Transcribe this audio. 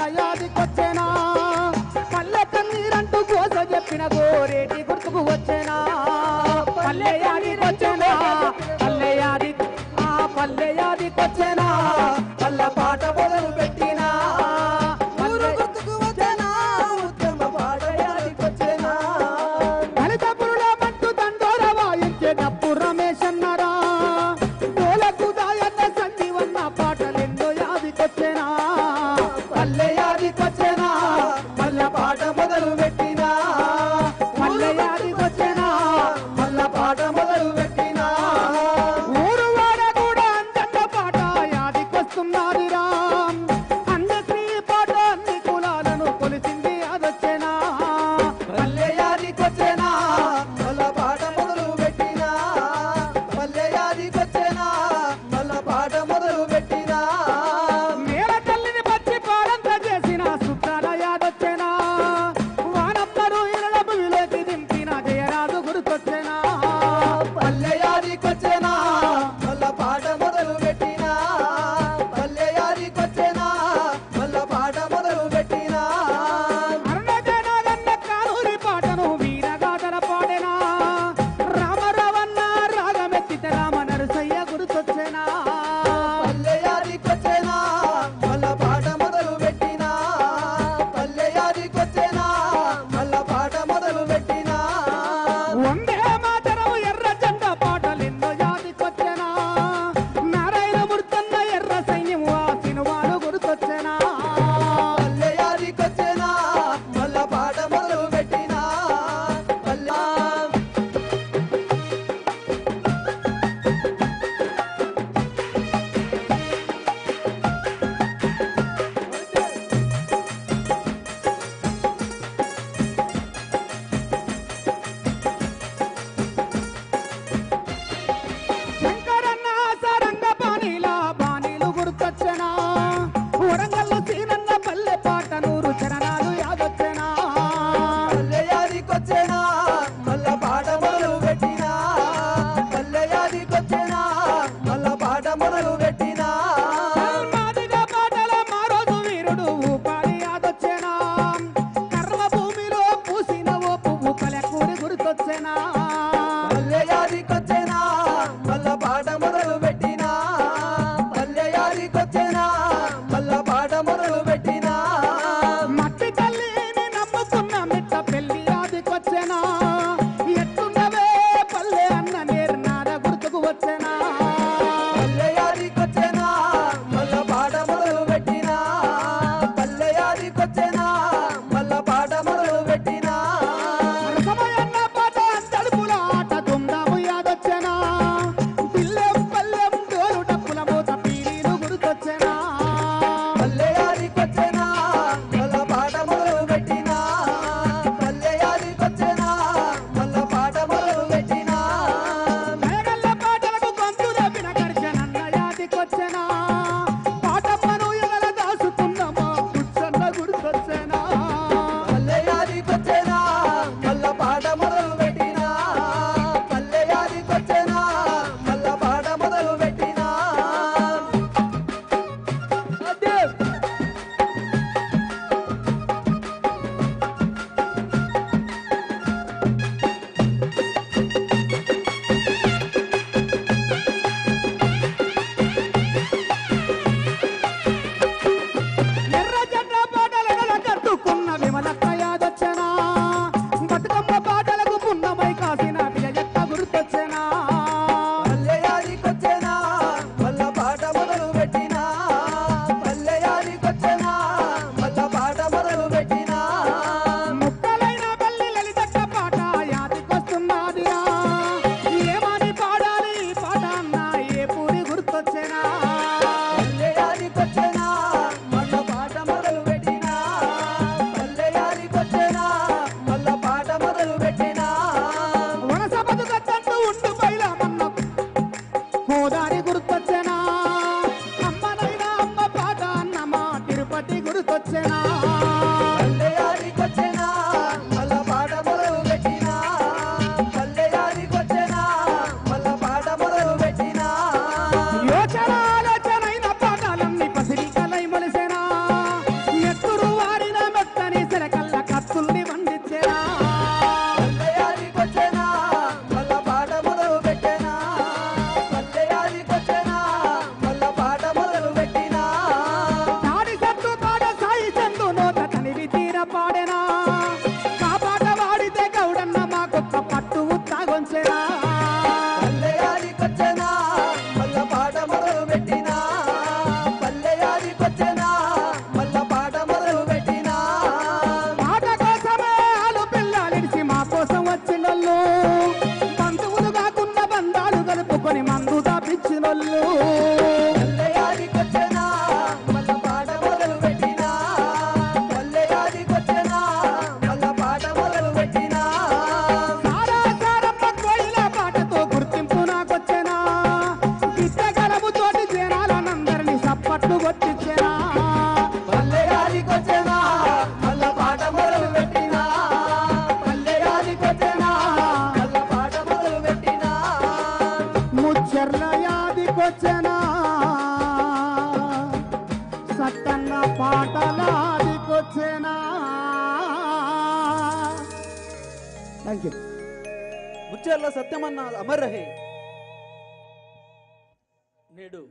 అన్నయాదికొచ్చేనా పల్లె కన్నీరంటూ కోస చెప్పిన గోరేటి గుర్తుకు వచ్చేనా పల్లెయాదికొచ్చేనా పల్లెయాదికొచ్చేనా పల్ల పాట మొదలు పెట్టినా ఊరు గుర్తుకు వచ్చేనా ఉత్తమ పాటయాదికొచ్చేనా దళితపురుల మంటూ దండోర వాయించే డప్పు రమేష్ అన్నారా డోలకు దాయన్న సంజీవన్న పాటలెన్నో యాదికొచ్చేనా పల్లెయాదికొచ్చేనా పల్ల పాట మొదలు పెట్టినా పల్లెయాదికొచ్చేనా పల్ల పాట మొదలు పెట్టినా ఊరు వాడ కూడా అందంత పాట యాదికొస్తున్నదిరా అందశ్రీ పాట అన్ని కులాలను కొలిసింది అదొచ్చేనా పల్లెయాదికొచ్చేనా పల్ల పాట మొదలు పెట్టినా పల్లెయాదికొచ్చేనా పల్ల పాట మొదలు పెట్టినా నేల తల్లిని పచ్చి పాడంత చేసిన సుత్తాల యాదొచ్చేనా వానప్పరు ఇళ్ళ భూమిలోకి దింపిన జయరాజు గుర్తొచ్చేనా పల్లెయాదికొచ్చేనా పల్ల పాట మొదలు పెట్టినా పల్లెయాదికొచ్చేనా పల్ల పాట మొదలు పెట్టినా అరుణజనాలన్న కానూరి పాటను వీరగాథల పాడేనా రామరావన్న రాగమెత్తితే రామ నరసయ్య గుర్తొచ్చేనా పల్లెయాదికొచ్చేనా పల్ల పాట మొదలు పెట్టినా పల్లెయాదికొచ్చేనా పల్ల పాట మొదలు పెట్టినా వందే మాతరం ఎర్ర జెండ పాటలెన్నో యాదికొచ్చేనా నారాయణ మూర్తన్న ఎర్ర సైన్యం ఆ సినిమాలు గుర్తొచ్చేనా పల్లెయాదికొచ్చేనా పల్ల పాట మొదలు పెట్టినా శంకరన్న సారంగ బాణీలా బాణీలు గుర్తొచ్చేనా వరంగల్లు సీనన్న పల్లె పాట నూరు చరణాలు యాదొచ్చేనా పల్లెయాదికొచ్చేనా పల్ల పాట మొదలు పెట్టినా పల్లెయాదికొచ్చేనా పల్ల పాట మొదలు పెట్టినా మాదిగా పాటల మా రోజు వీరుడు ఊపాడి యాదొచ్చేనా కర్మ భూమిలో పూసిన ఓ పువ్వు కలెకూరి గుర్తొచ్చేనా పల్లెయాదికొచ్చేనా పల్ల పాట మొదలు పెట్టినా పల్లెయాదికొచ్చేనా పల్ల పాట మొదలు పెట్టినా మట్టి తల్లిని నమ్ముకున్న మిట్ట పెళ్లి యాదికొచ్చేనా ఎట్టున్నవే పల్లె అన్న నేర్నాద గుర్తుకు వచ్చేనా పల్లెయాదికొచ్చేనా పల్ల పాట మొదలు పెట్టినా పల్లెయాదికొచ్చేనా పల్ల పాట మొదలు పెట్టినా సమయన్న పాట తడుపుల ఆట దుమ్దాము యాదొచ్చేనా పిల్లెం పల్లెం డోలు డప్పుల మూత పీరీలు గుర్తొచ్చేనా పల్లెయాదికొచ్చేనా పల్ల పాట మొదలు పెట్టినా పల్లెయాదికొచ్చేనా పల్ల పాట మొదలు పెట్టినా మేఘల్ల పాటలకు గొంతు దప్పిన గర్జనన్న యాదికొచ్చేనా పాటమ్మను ఎగల దాసుకున్నమా కూర్చొన్న గుర్తొచ్చేనా పల్లెయాదికొచ్చేనా పల్ల పాట మొదలు పెట్టినా పల్లెయాదికొచ్చేనా పల్ల పాట మొదలు పెట్టినా ఎర్ర జెండ పాటల కట్టుకున్న విమలక్క యాదొచ్చేనా బతుకమ్మ పాటలకు పున్నమై కాసిన విజయక్క గుర్తొచ్చేనా పల్లెయాదికొచ్చేనా పల్ల పాట మొదలు పెట్టినా పల్లెయాదికొచ్చేనా పల్ల పాట మొదలు పెట్టినా ముక్కలైన బల్లి లలితక్క పాట యాదికొస్తున్నదిరా ఏమని పాడాలి ఈ పాట అన్న ఏ పూరి గుర్తొచ్చేనా పల్లెయాదికొచ్చేనా పల్ల పాట మొదలు పెట్టినా పల్లెయాదికొచ్చేనా పల్ల పాట మొదలు పెట్టినా వనస బతుకట్టంటూ ఉండు బయలమన్న గోదారి గుర్తొచ్చేనా అమ్మనైనా అమ్మ పాట అన్నమా తిరుపతి గుర్తొచ్చేనా పల్లెయాదికొచ్చేనా పల్ల పాట మొదలు పెట్టినా పల్లెయాదికొచ్చేనా పల్ల పాట మొదలు పెట్టినా యోచన ఆలోచనైన పాటలన్నీ పసిరికలై మొలిసేనా ఎత్తు ఆదికొచ్చెనా సత్తన్న పాటల ఆదికొచ్చెనా. Thank you. ముచ్చెర్ల సత్యమన్న అమర్ రహే. నేడు